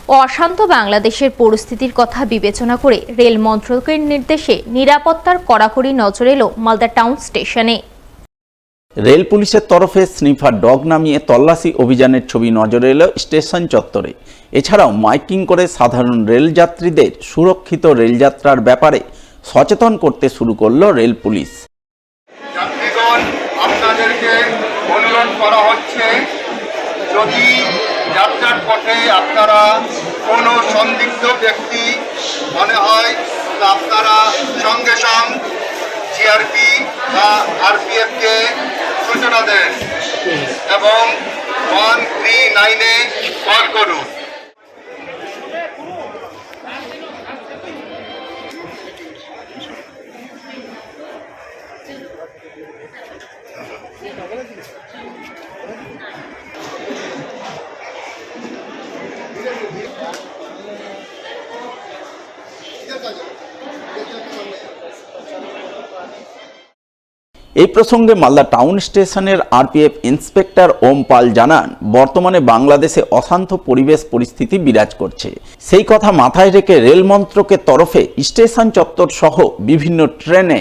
অশান্ত বাংলাদেশের পরিস্থিতির কথা বিবেচনা করে রেল মন্ত্রকের নির্দেশে নিরাপত্তার কড়াকড়ি নজর এলো মালদা টাউন স্টেশনে। রেল পুলিশের তরফে স্নিফার ডগ নামিয়ে তল্লাশি অভিযানের ছবি নজরে এলো স্টেশন চত্বরে। এছাড়াও মাইকিং করে সাধারণ রেলযাত্রীদের সুরক্ষিত রেলযাত্রার ব্যাপারে সচেতন করতে শুরু করলো রেল পুলিশ। যাত্রীগণ, আপনাদেরকে অনুরোধ করা হচ্ছে, যদি যাত্রার পথে আপনারা কোনো সন্দিগ্ধ ব্যক্তি মনে হয়, আপনারা সঙ্গে সঙ্গে জিআরপি বা আরপিএফকে সূচনা দেন এবং 139-এ কল করুন। এই প্রসঙ্গে মালদা টাউন স্টেশনের আরপিএফ ইন্সপেক্টর ওম পাল জানান, বর্তমানে বাংলাদেশে অশান্ত পরিবেশ পরিস্থিতি বিরাজ করছে। সেই কথা মাথায় রেখে রেল মন্ত্রকের তরফে স্টেশন চত্বর সহ বিভিন্ন ট্রেনে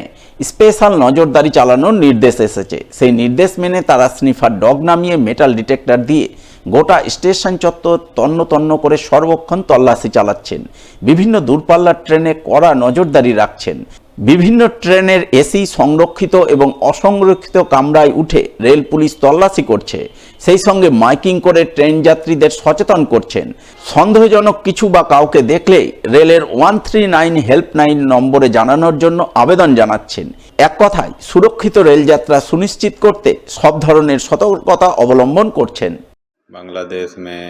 স্পেশাল নজরদারি চালানোর নির্দেশ এসেছে। সেই নির্দেশ মেনে তারা স্নিফার ডগ নামিয়ে মেটাল ডিটেক্টর দিয়ে গোটা স্টেশন চত্বর তন্ন তন্ন করে সর্বক্ষণ তল্লাশি চালাচ্ছেন। বিভিন্ন দূরপাল্লার ট্রেনে কড়া নজরদারি রাখছেন। বিভিন্ন ট্রেনের এসি সংরক্ষিত এবং অসংরক্ষিত কামরায় উঠে রেল পুলিশ তল্লাশি করছে। সেই সঙ্গে মাইকিং করে ট্রেন যাত্রীদের সচেতন করছেন। সন্দেহজনক কিছু বা কাউকে দেখলে রেলের 139 হেল্পলাইন নম্বরে জানানোর জন্য আবেদন জানাচ্ছেন। এক কথায় সুরক্ষিত রেলযাত্রা সুনিশ্চিত করতে সব ধরনের সতর্কতা অবলম্বন করছেন। बांग्लादेश में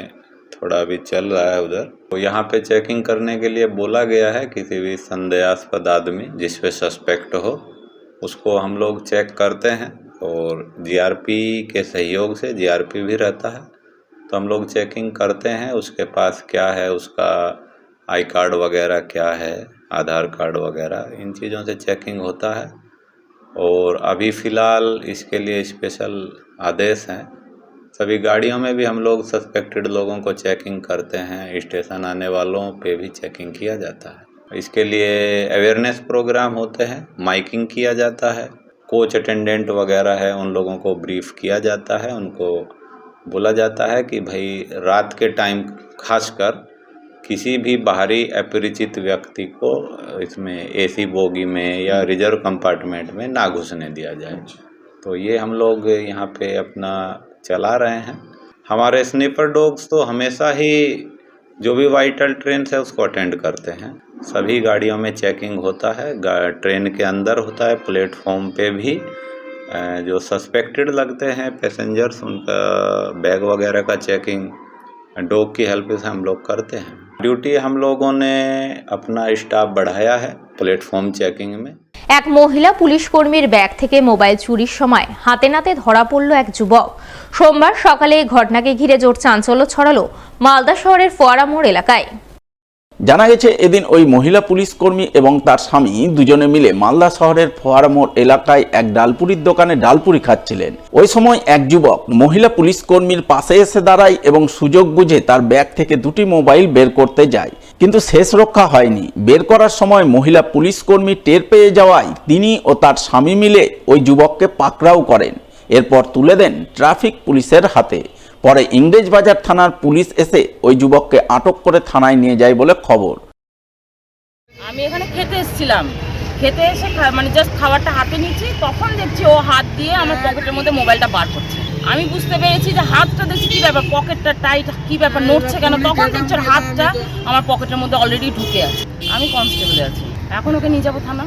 थोड़ा अभी चल रहा है उधर, तो यहाँ पे चेकिंग करने के लिए बोला गया है। किसी भी संदेहास्पद आदमी जिस पे सस्पेक्ट हो उसको हम लोग चेक करते हैं और जीआरपी के सहयोग से, जीआरपी भी रहता है तो हम लोग चेकिंग करते हैं उसके पास क्या है, उसका आई कार्ड वगैरह क्या है, आधार कार्ड वगैरह, इन चीज़ों से चेकिंग होता है। और अभी फ़िलहाल इसके लिए स्पेशल आदेश हैं। सभी गाड़ियों में भी हम लोग सस्पेक्टेड लोगों को चेकिंग करते हैं। स्टेशन आने वालों पे भी चेकिंग किया जाता है। इसके लिए अवेयरनेस प्रोग्राम होते हैं, माइकिंग किया जाता है, कोच अटेंडेंट वगैरह है उन लोगों को ब्रीफ किया जाता है। उनको बोला जाता है कि भाई रात के टाइम खासकर किसी भी बाहरी अपरिचित व्यक्ति को इसमें एसी बोगी में या रिजर्व कंपार्टमेंट में ना घुसने दिया जाए। तो ये हम लोग यहाँ पे अपना चला रहे हैं। हमारे स्नीपर डॉग्स तो हमेशा ही जो भी वाइटल ट्रेन है उसको अटेंड करते हैं। सभी गाड़ियों में चेकिंग होता है, ट्रेन के अंदर होता है, प्लेटफॉर्म पे भी जो सस्पेक्टेड लगते हैं पैसेंजर्स उनका बैग वगैरह का चेकिंग डॉग की हेल्प से हम लोग करते हैं। ड्यूटी हम लोगों ने अपना स्टाफ बढ़ाया है प्लेटफॉर्म चेकिंग में। এক মহিলা পুলিশ কর্মীর ব্যাগ থেকে মোবাইল চুরির সময় হাতে নাতে ধরা পড়ল এক যুবক। সোমবার সকালে এই ঘটনাকে ঘিরে জোর চাঞ্চল্য ছড়ালো মালদা শহরের ফোয়ারা মোড় এলাকায়। জানা গেছে, এদিন ওই মহিলা পুলিশ কর্মী এবং তার স্বামী দুজনে মিলে মালদা শহরের ফোয়ারা মোড় এলাকায় এক ডালপুরির দোকানে ডালপুরি খাচ্ছিলেন। ওই সময় এক যুবক মহিলা পুলিশ কর্মীর পাশে এসে দাঁড়ায় এবং সুযোগ বুঝে তার ব্যাগ থেকে দুটি মোবাইল বের করতে যায়, কিন্তু শেষ রক্ষা হয়নি। বের করার সময় মহিলা পুলিশ কর্মী টের পেয়ে যাওয়ায় তিনি ও তার স্বামী মিলে ওই যুবককে পাকড়াও করেন। এরপর তুলে দেন ট্রাফিক পুলিশের হাতে। পরে ইংরেজবাজার থানার পুলিশ এসে ওই যুবককে আটক করে থানায় নিয়ে যায় বলে খবর। আমি এখানে খেতে এসেছিলাম, খেতে এসে মানে জাস্ট খাবারটা হাতে নিচ্ছি, তখন দেখছি ও হাত দিয়ে আমার পকেটের মধ্যে মোবাইলটা বার করছে। আমি বুঝতে পেরেছি যে হাতটা দেখছি কি ব্যাপার, পকেটটা টাইট, কি ব্যাপার নড়ছে কেন। তখন দেখছি ওর হাতটা আমার পকেটের মধ্যে অলরেডি ঢুকে আছে। আমি কনস্টেবলে আছি, এখন ওকে নিয়ে যাবো থানা।